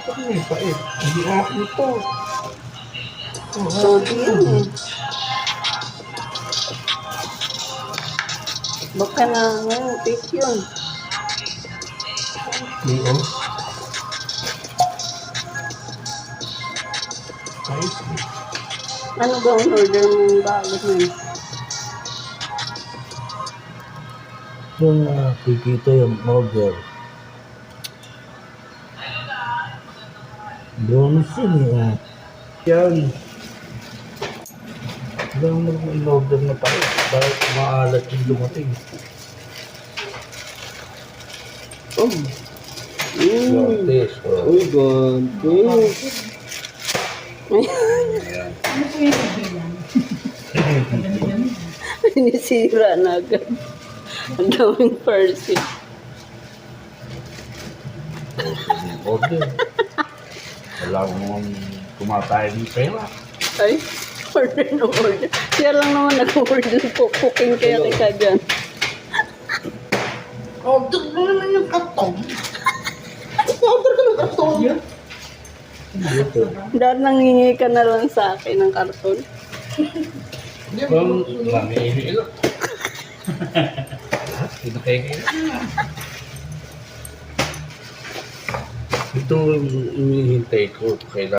Ito may pait. Hindi akin ito. Sodi yan eh. Baka na ngayon, take yun. Hindi o. Pait. Ano ba ang order mong bago ngayon? Yung kikita yung order. Bonus yun eh. Yan. Ilang mag-order na tayo. Dahil maalat yung dumating. Oh. Guantes. Uy, ganti. Ayan. Ano po yung bilang? Sinisira na agad. Ang daming person. Order. Wala akong kumatay ng pera. Ay, order na order. Siya lang naman nag-order po. Cooking kaya ka dyan. Order mo naman yung karton. Order ka ng karton. Dito. Dahil nangingi ka na lang sa akin ng karton. Kung mamili ilo. Ito kayo. Ito ang hinihintay ko. Kailangan